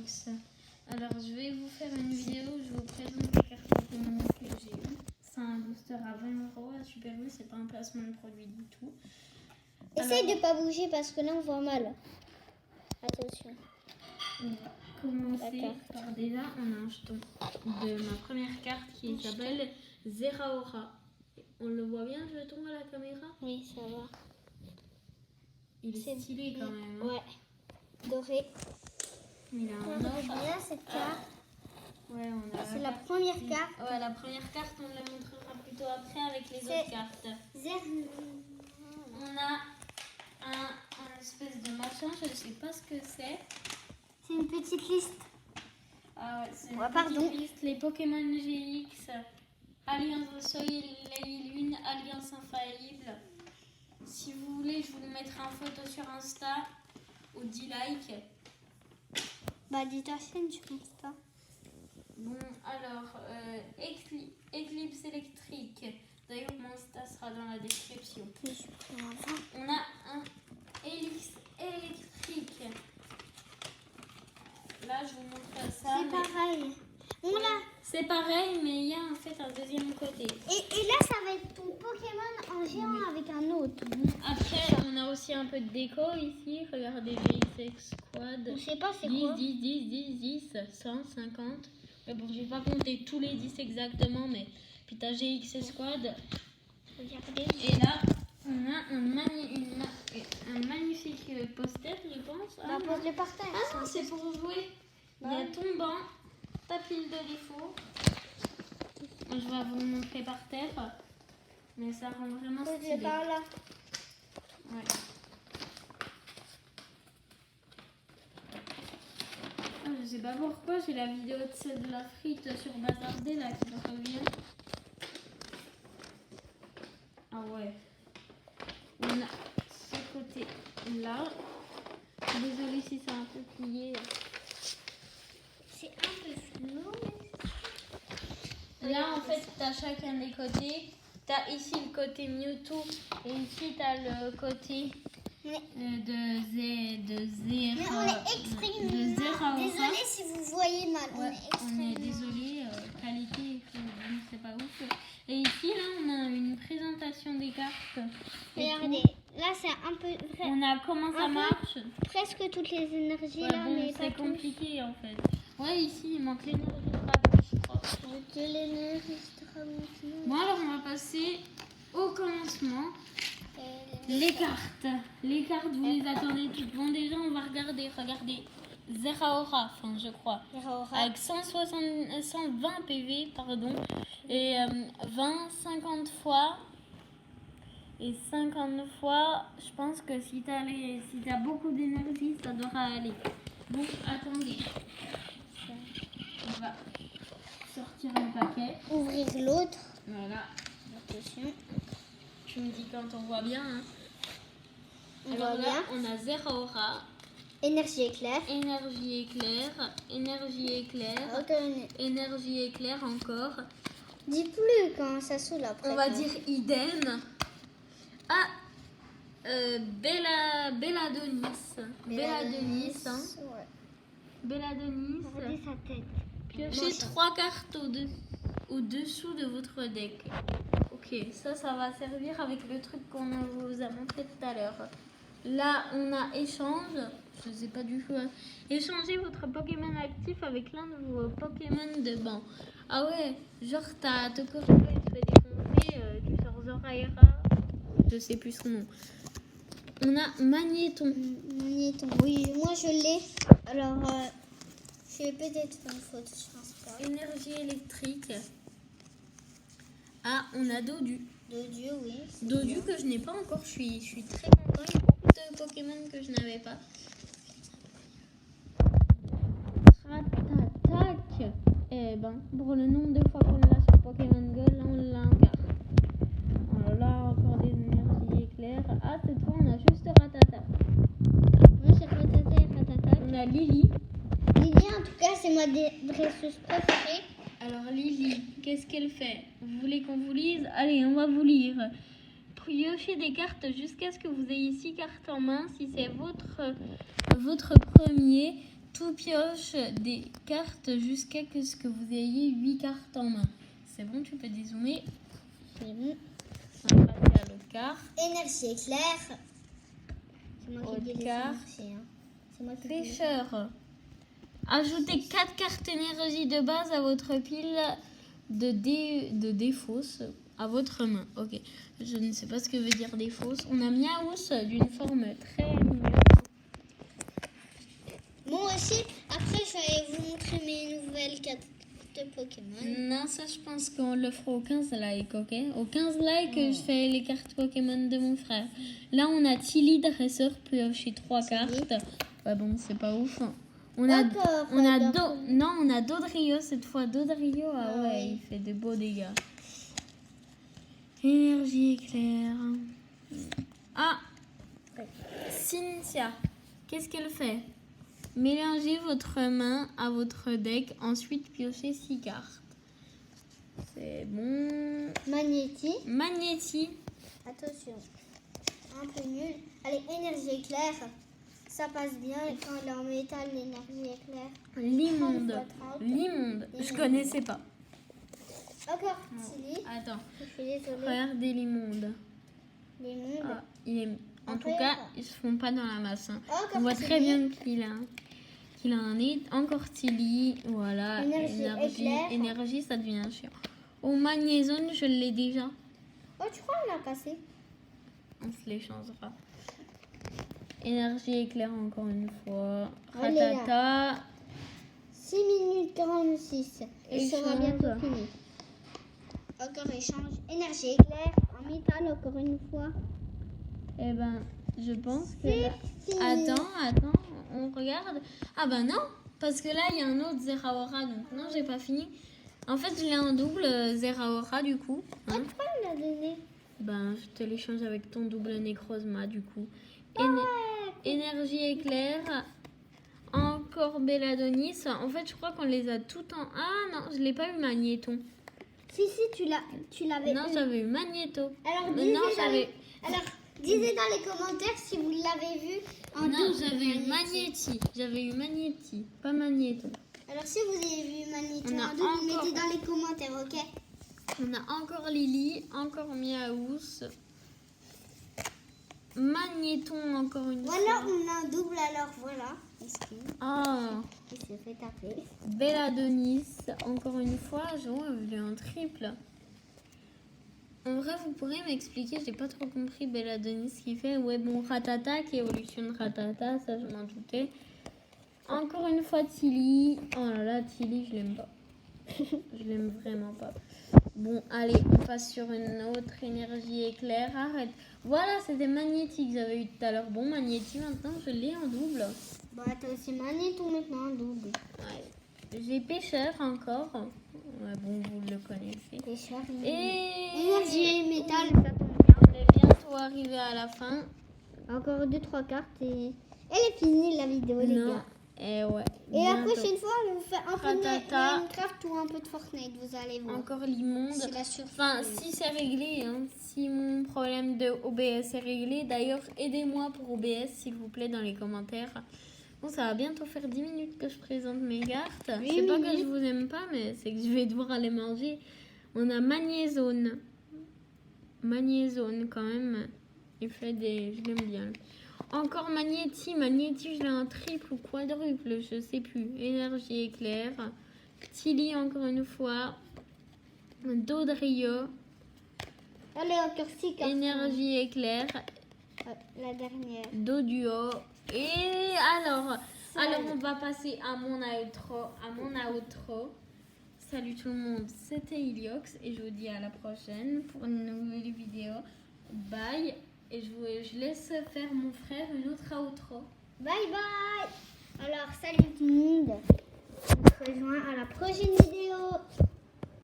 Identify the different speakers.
Speaker 1: Roblox. Alors, je vais vous faire une vidéo où je vous présente les cartes Pokémon que j'ai eues. C'est un booster à 20 € à Super U, c'est pas un placement de produit du tout.
Speaker 2: Essaye de pas bouger parce que là on voit mal. Attention.
Speaker 1: On va commencer
Speaker 2: D'accord.
Speaker 1: par déjà un jeton de ma première carte qui s'appelle Zeraora. On le voit bien le jeton à la caméra?
Speaker 2: Oui, ça va.
Speaker 1: Il est stylé quand même. Hein.
Speaker 2: Ouais. Doré.
Speaker 1: Il a un
Speaker 2: On
Speaker 1: or.
Speaker 2: bien cette carte.
Speaker 1: Ouais, on a
Speaker 2: C'est la première carte.
Speaker 1: Ouais, la première carte, on la montrera plutôt après avec les autres cartes. On a un espèce de machin, je ne sais pas ce que c'est.
Speaker 2: C'est une petite liste.
Speaker 1: Ah ouais, c'est une
Speaker 2: pardon.
Speaker 1: petite liste. Les Pokémon GX, Alliance Soleil Lune, Alliance Infaillible. Si vous voulez, je vous mettrai en photo sur Insta ou 10 likes.
Speaker 2: Bah dis ta chaîne, je pense pas.
Speaker 1: Bon, alors, Eclipse électrique. D'ailleurs, mon Insta sera dans la description.
Speaker 2: Oui, je prends un vin.
Speaker 1: On a un Helix électrique. Là, je vous montre ça.
Speaker 2: C'est pareil.
Speaker 1: C'est pareil, mais il y a en fait un deuxième côté.
Speaker 2: Et là, ça va être ton Pokémon en géant avec un autre.
Speaker 1: Après, on a aussi un peu de déco ici. Regardez, GX Squad.
Speaker 2: Je sais pas c'est
Speaker 1: 10,
Speaker 2: quoi.
Speaker 1: 10, 10, 10, 10, 150. Mais bon, je vais pas compter tous les 10 exactement, mais puis t'as GX Squad.
Speaker 2: Regardez.
Speaker 1: Et là, on a un magnifique poster, je pense.
Speaker 2: Bah, pose-le par terre.
Speaker 1: Ah non, c'est pour jouer. Il y a ton banc, ta pile de défauts. Je vais vous le montrer par terre. Mais ça rend vraiment
Speaker 2: Pose-le
Speaker 1: stylé.
Speaker 2: par là.
Speaker 1: Ouais. Ah, je sais pas pourquoi, j'ai la vidéo de celle de la frite sur Bazardé là qui me revient. Ah ouais. On a ce côté là. Désolée si c'est un peu plié.
Speaker 2: C'est un peu flou.
Speaker 1: Là en fait t'as chacun des côtés. T'as ici le côté Mewtwo et ici t'as le côté de Zeraora.
Speaker 2: Désolée si vous voyez mal.
Speaker 1: Ouais, on est désolé, qualité, c'est pas ouf. Et ici, là, on a une présentation des cartes.
Speaker 2: Regardez, là c'est un peu vrai.
Speaker 1: On a comment ça marche.
Speaker 2: Presque toutes les énergies
Speaker 1: Ouais,
Speaker 2: là,
Speaker 1: bon,
Speaker 2: mais
Speaker 1: c'est
Speaker 2: pas
Speaker 1: compliqué en fait. Ouais, ici, il manque l'énergie dragon, je crois.
Speaker 2: toutes. De l'énergie dragon.
Speaker 1: Bon, alors, on va passer au commencement. Les cartes. Les cartes, vous les attendez toutes. Bon, déjà, on va regarder. Regardez. Zeraora, enfin, je crois. Avec 120 PV, pardon. Et 50 fois. Et 50 fois, je pense que si t'as beaucoup d'énergie, ça devra aller. Bon, attendez. On va sortir le paquet.
Speaker 2: Ouvrir l'autre.
Speaker 1: Voilà.
Speaker 2: Attention.
Speaker 1: Tu me dis quand on voit bien. Hein.
Speaker 2: On
Speaker 1: Alors
Speaker 2: voit
Speaker 1: là,
Speaker 2: bien.
Speaker 1: on a Zeraora.
Speaker 2: Énergie éclair.
Speaker 1: Énergie éclair. Énergie éclair. Énergie éclair encore.
Speaker 2: Dis plus quand ça saoule après.
Speaker 1: On va dire Iden. Ah, Belladonis. Belladonis. Hein.
Speaker 2: Ouais.
Speaker 1: Belladonis.
Speaker 2: Regardez sa tête.
Speaker 1: Piochez 3 cartes au-dessous de votre deck. Ok, ça va servir avec le truc qu'on vous a montré tout à l'heure. Là, on a échange. Je sais pas du tout. Hein. Échangez votre Pokémon actif avec l'un de vos Pokémon de banc. Ah ouais, genre t'as Tokoriko, il te fait défoncer, tu sors Zoraira. Je sais plus son nom. On a Magnéton.
Speaker 2: Magnéton. Oui, moi je l'ai. Alors, je vais peut-être faire une faute, je pense pas.
Speaker 1: Énergie électrique. Ah, on a Dodu.
Speaker 2: Dodu, oui.
Speaker 1: Dodu que je n'ai pas encore. Je suis très content. Il y a beaucoup de Pokémon que je n'avais pas. Ratatac. Eh ben, pour le nombre de fois qu'on l'a sur Pokémon Go, là on l'a en carte. Alors là, encore des énergies éclairs. Ah, cette fois on a juste Ratata.
Speaker 2: Moi c'est Ratata et Ratata.
Speaker 1: On a Lily.
Speaker 2: Lily, en tout cas, c'est ma dresseuse préférée.
Speaker 1: Alors Lily, qu'est-ce qu'elle fait? Vous voulez qu'on vous lise? Allez, on va vous lire. Piochez des cartes jusqu'à ce que vous ayez 6 cartes en main. Si c'est votre premier, tout pioche des cartes jusqu'à ce que vous ayez 8 cartes en main. C'est bon, tu peux dézoomer.
Speaker 2: C'est bon.
Speaker 1: On va passer à l'autre carte.
Speaker 2: Énergie éclair. C'est moi qui dis les
Speaker 1: Carte.
Speaker 2: marchés, hein. C'est moi qui dis.
Speaker 1: Pêcheur. Ajoutez 4 cartes énergie de base à votre pile de défausse à votre main. Ok, je ne sais pas ce que veut dire défausse. On a Miaous d'une forme très mignonne.
Speaker 2: Moi aussi, après je vais vous montrer mes nouvelles cartes de Pokémon.
Speaker 1: Non, ça je pense qu'on le fera au 15 likes, ok? Au 15 likes, je fais les cartes Pokémon de mon frère. Là, on a Tilly, dresseur, pioché 3 cartes. Ouais, bon, c'est pas ouf. On a Dodrio cette fois. Dodrio, ah ouais, il fait de beaux dégâts. Énergie éclair. Ah, Cynthia, qu'est-ce qu'elle fait? Mélangez votre main à votre deck, ensuite piochez 6 cartes. C'est bon. Magnéti.
Speaker 2: Attention, un peu nul. Allez, énergie éclair. Ça passe bien quand il est en métal, l'énergie éclair.
Speaker 1: L'immonde.
Speaker 2: 30 x 30.
Speaker 1: L'immonde. Je connaissais pas.
Speaker 2: Encore Tilly.
Speaker 1: Attends.
Speaker 2: Je suis désolée.
Speaker 1: Regardez l'immonde.
Speaker 2: Les mondes.
Speaker 1: Ah, en
Speaker 2: Après,
Speaker 1: tout cas, ils se font pas dans la masse. Hein.
Speaker 2: Encore
Speaker 1: On voit
Speaker 2: Tilly.
Speaker 1: très bien qu'il en est. Encore Tilly. Voilà.
Speaker 2: Énergie,
Speaker 1: Énergie, ça devient chiant. Au magnézone, je l'ai déjà.
Speaker 2: Oh, tu crois qu'on l'a cassé?
Speaker 1: On se les changera. Énergie éclair encore une fois.
Speaker 2: Allez,
Speaker 1: Ratata.
Speaker 2: 6 minutes 46. Et ça sera
Speaker 1: Échange.
Speaker 2: bientôt fini. Encore échange. Énergie éclair. En métal, encore une fois.
Speaker 1: Eh ben, je pense que...
Speaker 2: C'est
Speaker 1: là-
Speaker 2: fini.
Speaker 1: Attends, on regarde. Ah ben non, parce que là, il y a un autre Zeraora, donc non, j'ai pas fini. En fait, je l'ai en double Zeraora, du coup.
Speaker 2: Ah,
Speaker 1: Hein.
Speaker 2: pourquoi on l'a donné?
Speaker 1: Ben, je te l'échange avec ton double Necrozma, du coup.
Speaker 2: Ouais.
Speaker 1: Énergie éclair. Encore Belladonis. En fait, je crois qu'on les a tout en... Ah non, je l'ai pas eu Magnéton.
Speaker 2: Si, tu l'avais
Speaker 1: Non,
Speaker 2: eu.
Speaker 1: j'avais eu Magnéto.
Speaker 2: Alors,
Speaker 1: Mais
Speaker 2: disez,
Speaker 1: non, j'avais...
Speaker 2: disez dans les commentaires si vous l'avez vu en
Speaker 1: Non,
Speaker 2: double.
Speaker 1: j'avais eu Magnéti. J'avais eu Magnéti, pas Magnéton.
Speaker 2: Alors, si vous avez vu Magnéto
Speaker 1: On a
Speaker 2: en double,
Speaker 1: encore-
Speaker 2: mettez dans les commentaires, ok?
Speaker 1: On a encore Lily, encore Miaous. Magnéton, encore une
Speaker 2: Voilà,
Speaker 1: fois.
Speaker 2: on a un double, alors voilà. Excuse.
Speaker 1: Ah,
Speaker 2: Il s'est fait taper.
Speaker 1: Belladonis, encore une fois. Je l'ai en triple. En vrai, vous pourrez m'expliquer, j'ai pas trop compris Belladonis ce qu'il fait. Ouais, bon, Ratata qui évolutionne Ratata, ça je m'en doutais. Encore une fois Tilly. Oh là là, Tilly, je l'aime pas. Je l'aime vraiment pas. Bon, allez, on passe sur une autre énergie éclair. Arrête. Voilà, c'était magnétique, j'avais eu tout à l'heure. Bon, magnétique, maintenant, je l'ai en double.
Speaker 2: Bah, t'as aussi Magnéto maintenant en double.
Speaker 1: Ouais. J'ai pêcheur encore. Ouais, bon, vous le connaissez.
Speaker 2: Pêcheur.
Speaker 1: Et...
Speaker 2: Énergie et métal, ça tombe bien.
Speaker 1: On est bientôt arrivé à la fin.
Speaker 2: Encore 2-3 cartes et elle est finie la vidéo, les
Speaker 1: Non.
Speaker 2: gars.
Speaker 1: Et ouais.
Speaker 2: Et la
Speaker 1: bientôt.
Speaker 2: prochaine fois, on vous fait un peu de
Speaker 1: Ratata.
Speaker 2: Minecraft ou un peu de Fortnite, vous allez voir.
Speaker 1: Encore l'immonde.
Speaker 2: C'est la surprise.
Speaker 1: Enfin, si c'est réglé, hein, si mon problème de OBS est réglé, d'ailleurs, aidez-moi pour OBS, s'il vous plaît, dans les commentaires. Bon, ça va bientôt faire 10 minutes que je présente mes cartes.
Speaker 2: Oui,
Speaker 1: C'est pas
Speaker 2: oui,
Speaker 1: que
Speaker 2: oui.
Speaker 1: je vous aime pas, mais c'est que je vais devoir aller manger. On a Magnézone. Magnézone, quand même. Il fait des... Je l'aime bien. Encore Magnéti. Magnéti, je l'ai en triple ou quadruple, je sais plus. Énergie éclair. Tilly, encore une fois. Dodrio.
Speaker 2: Allez, encore 6 cartes.
Speaker 1: Énergie éclair.
Speaker 2: La dernière.
Speaker 1: Doduo. Et alors on va passer à mon outro. Salut tout le monde, c'était Iliox et je vous dis à la prochaine pour une nouvelle vidéo. Bye. Et je laisse faire mon frère une autre outro.
Speaker 2: Bye bye. Alors, salut tout le monde. On se rejoint à la prochaine vidéo.